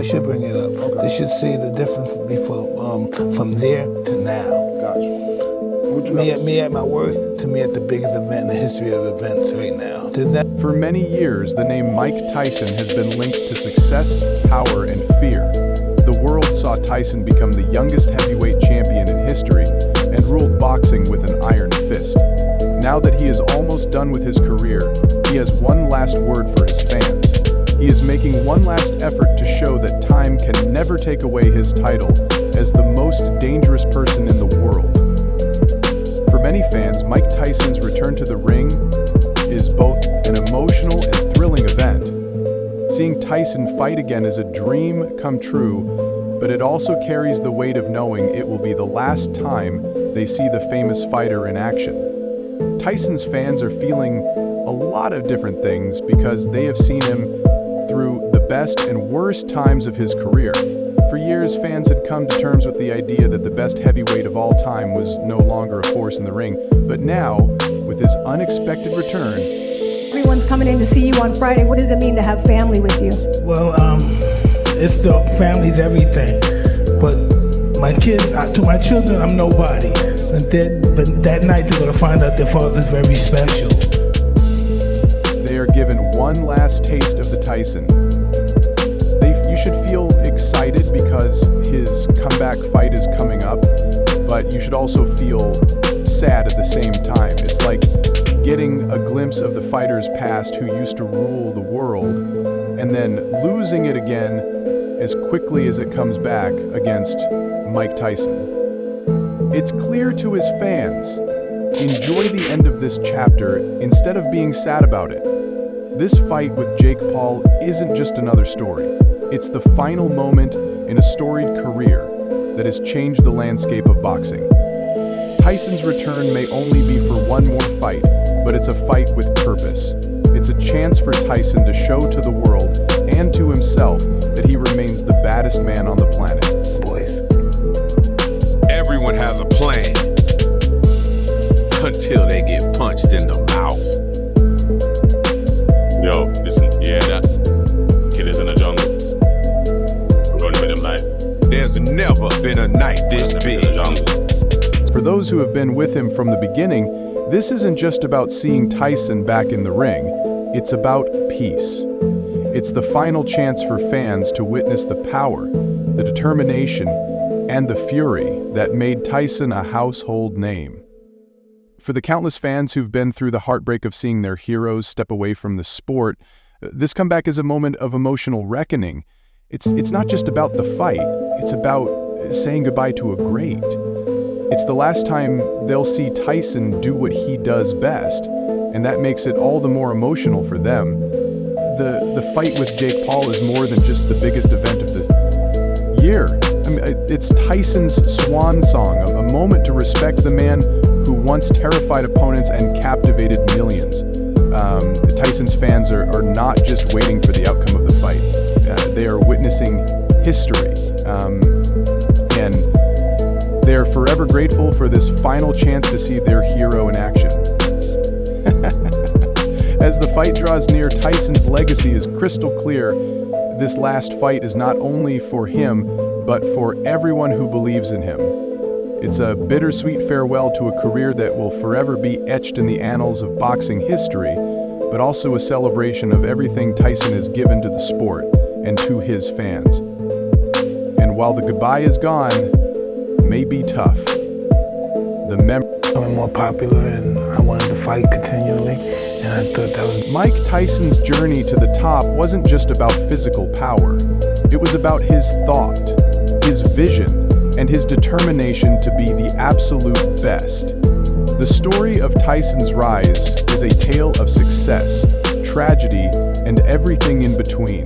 They should bring it up. Okay. They should see the difference from there to now. Gotcha. Me at my worst, to me at the biggest event in the history of events right now. For many years, the name Mike Tyson has been linked to success, power, and fear. The world saw Tyson become the youngest heavyweight champion in history and ruled boxing with an iron fist. Now that he is almost done with his career, he has one last word for his fans. He is making one last effort to show that time can never take away his title as the most dangerous person in the world. For many fans, Mike Tyson's return to the ring is both an emotional and thrilling event. Seeing Tyson fight again is a dream come true, but it also carries the weight of knowing it will be the last time they see the famous fighter in action. Tyson's fans are feeling a lot of different things because they have seen him through the best and worst times of his career. For years, fans had come to terms with the idea that the best heavyweight of all time was no longer a force in the ring. But now, with his unexpected return... Everyone's coming in to see you on Friday. What does it mean to have family with you? Well, it's the family's everything. But to my children, I'm nobody. But that night, they're going to find out their father's very special. They are given one last taste of the Tyson. You should feel excited because his comeback fight is coming up, but you should also feel sad at the same time. It's like getting a glimpse of the fighter's past who used to rule the world, and then losing it again as quickly as it comes back against Mike Tyson. It's clear to his fans, enjoy the end of this chapter instead of being sad about it. This fight with Jake Paul isn't just another story. It's the final moment in a storied career that has changed the landscape of boxing. Tyson's return may only be for one more fight, but it's a fight with purpose. It's a chance for Tyson to show to the world and to himself that he remains the baddest man on the planet. Boys. Everyone has a plan until they get punched in the mouth. Yo, listen, that kid is in the jungle. I'm going to make them life. There's never been a night this big. For those who have been with him from the beginning, this isn't just about seeing Tyson back in the ring. It's about peace. It's the final chance for fans to witness the power, the determination, and the fury that made Tyson a household name. For the countless fans who've been through the heartbreak of seeing their heroes step away from the sport, this comeback is a moment of emotional reckoning. It's not just about the fight, it's about saying goodbye to a great. It's the last time they'll see Tyson do what he does best, and that makes it all the more emotional for them. The fight with Jake Paul is more than just the biggest event of the year. I mean, it's Tyson's swan song, a moment to respect the man who once terrified opponents and captivated millions. Tyson's fans are not just waiting for the outcome of the fight. They are witnessing history. And they're forever grateful for this final chance to see their hero in action. As the fight draws near, Tyson's legacy is crystal clear. This last fight is not only for him, but for everyone who believes in him. It's a bittersweet farewell to a career that will forever be etched in the annals of boxing history, but also a celebration of everything Tyson has given to the sport and to his fans. And while the goodbye is gone, may be tough, the memory Becoming more popular, and I wanted to fight continually, and I thought that was... Mike Tyson's journey to the top wasn't just about physical power. It was about his thought, his vision, and his determination to be the absolute best. The story of Tyson's rise is a tale of success, tragedy, and everything in between.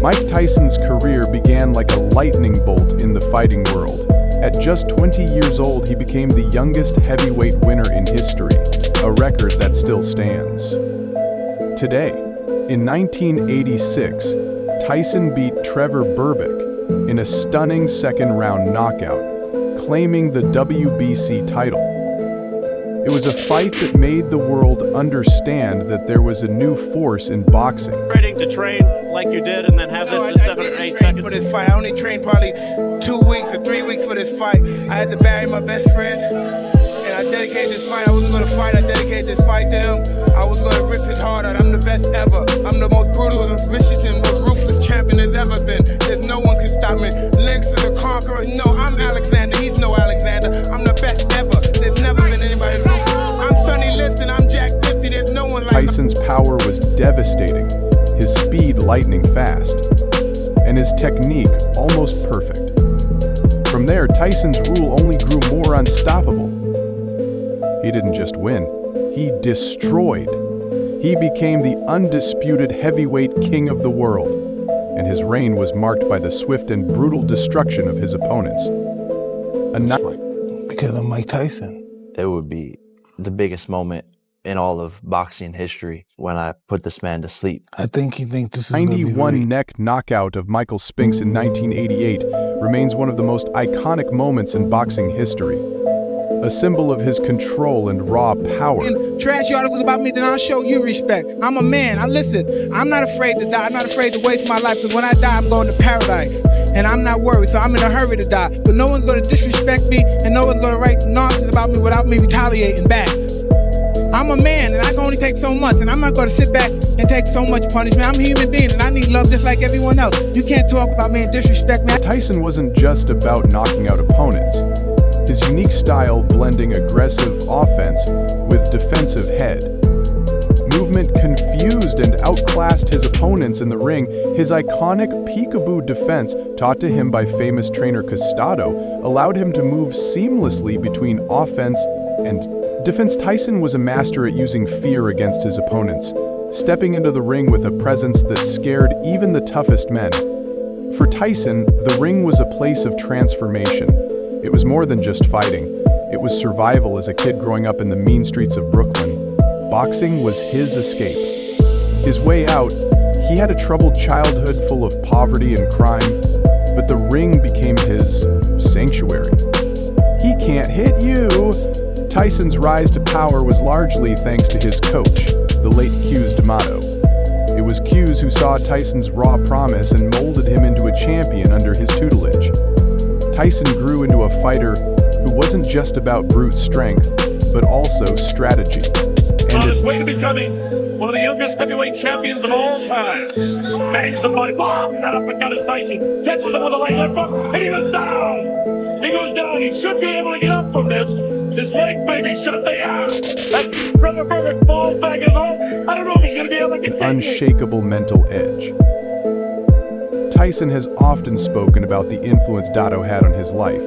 Mike Tyson's career began like a lightning bolt in the fighting world. At just 20 years old, he became the youngest heavyweight winner in history, a record that still stands. Today, in 1986, Tyson beat Trevor Berbick in a stunning second-round knockout, claiming the WBC title. It was a fight that made the world understand that there was a new force in boxing. Ready to train like you did and then have this in 7 or 8 seconds? this fight. I only trained probably 2 weeks or 3 weeks for this fight. I had to bury my best friend, and I dedicated this fight. I wasn't gonna fight, I dedicated this fight to him. I was gonna rip his heart out. I'm the best ever. I'm the most brutal and vicious and most ruthless champion there's ever been. There's no one can stop me. Legs to the conqueror. No, I'm Alexander. He's no Alexander. I'm the best ever. There's never been anybody ruthless. I'm Sonny Liston. I'm Jack Dempsey. There's no one like Tyson's power was devastating, his speed lightning fast, and his technique almost perfect. From there, Tyson's rule only grew more unstoppable. He didn't just win, he destroyed. He became the undisputed heavyweight king of the world, and his reign was marked by the swift and brutal destruction of his opponents. Because of Mike Tyson. It would be the biggest moment in all of boxing history when I put this man to sleep. I think he thinks this is gonna be 91 great. neck knockout of Michael Spinks in 1988 remains one of the most iconic moments in boxing history. A symbol of his control and raw power. trashy articles about me, then I'll show you respect. I'm a man. Listen, I'm not afraid to die. I'm not afraid to waste my life, because when I die, I'm going to paradise. And I'm not worried, so I'm in a hurry to die. But no one's going to disrespect me, and no one's going to write nonsense about me without me retaliating back. I'm a man, and I can only take so much, and I'm not going to sit back and take so much punishment. I'm a human being, and I need love just like everyone else. You can't talk about me and disrespect me. Tyson wasn't just about knocking out opponents. His unique style blending aggressive offense with defensive head. Movement confused and outclassed his opponents in the ring. His iconic peekaboo defense, taught to him by famous trainer Costado, allowed him to move seamlessly between offense and defense. Tyson was a master at using fear against his opponents, stepping into the ring with a presence that scared even the toughest men. For Tyson, the ring was a place of transformation. It was more than just fighting. It was survival as a kid growing up in the mean streets of Brooklyn. Boxing was his escape. His way out, he had a troubled childhood full of poverty and crime, but the ring became his sanctuary. He can't hit you! Tyson's rise to power was largely thanks to his coach, the late Hughes D'Amato. It was Hughes who saw Tyson's raw promise and molded him into a champion under his tutelage. Tyson grew into a fighter who wasn't just about brute strength, but also strategy. On his way to becoming one of the youngest heavyweight champions of all time. Bangs the body, bomb, that uppercut is Tyson. Catches him with a right left hook, and he goes down. He goes down. He should be able to get up from this. His leg may be shut down. That's Trevor Burke falls back and home. I don't know if he's going to be able to get Unshakable mental edge. Tyson has often spoken about the influence Dotto had on his life,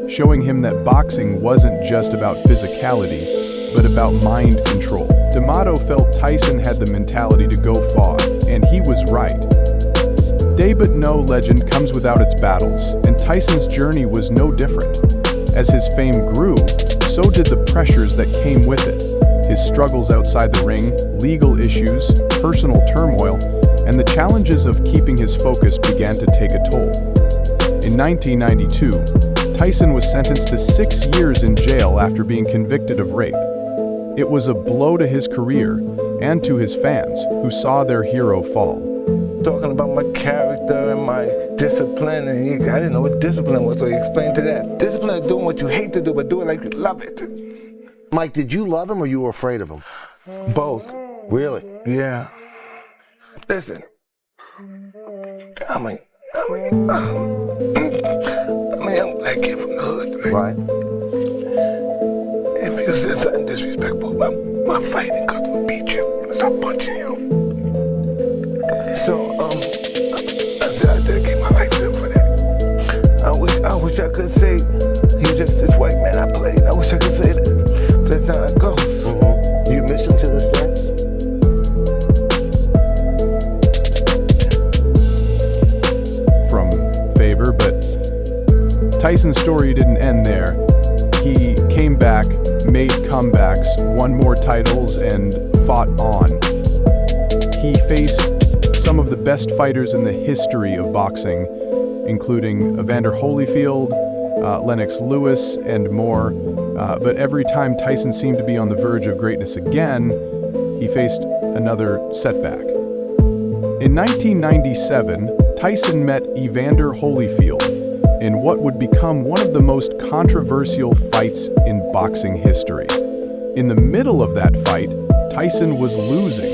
showing him that boxing wasn't just about physicality, but about mind control. D'Amato felt Tyson had the mentality to go far, and he was right. Day but no legend comes without its battles, and Tyson's journey was no different. As his fame grew, so did the pressures that came with it. His struggles outside the ring, legal issues, personal turmoil, and the challenges of keeping his focus began to take a toll. In 1992, Tyson was sentenced to 6 years in jail after being convicted of rape. It was a blow to his career and to his fans, who saw their hero fall. Talking about my character and my discipline, and I didn't know what discipline was, so he explained to that. Discipline is doing what you hate to do, but do it like you love it. Mike, did you love him or you were afraid of him? Both. Really? Yeah. Listen, I'm a young black kid from the hood, right? If you said something disrespectful, my fighting coach would beat you and start punching you. So, I dedicate my life to him for that. I wish I could say he's just this white man I played. I wish I could say that. That's not how it goes. Mm-hmm. You miss him to this day? From favor, but Tyson's story didn't end there. He came back, made comebacks, won more titles, and fought on. He faced some of the best fighters in the history of boxing, including Evander Holyfield, Lennox Lewis, and more. But every time Tyson seemed to be on the verge of greatness again, he faced another setback. In 1997, Tyson met Evander Holyfield in what would become one of the most controversial fights in boxing history. In the middle of that fight, Tyson was losing.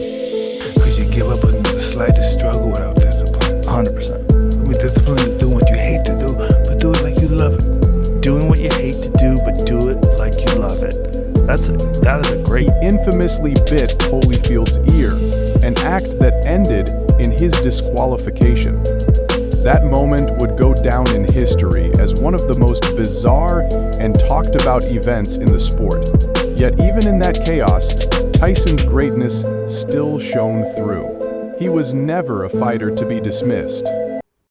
Because you give up on the slightest struggle without discipline. 100%. I mean, discipline is doing what you hate to do, but do it like you love it. Doing what you hate to do, but do it like you love it. That is a great. He infamously bit Holyfield's ear, an act that ended in his disqualification. That moment would go down in history as one of the most bizarre and talked about events in the sport. Yet even in that chaos, Tyson's greatness still shone through. He was never a fighter to be dismissed.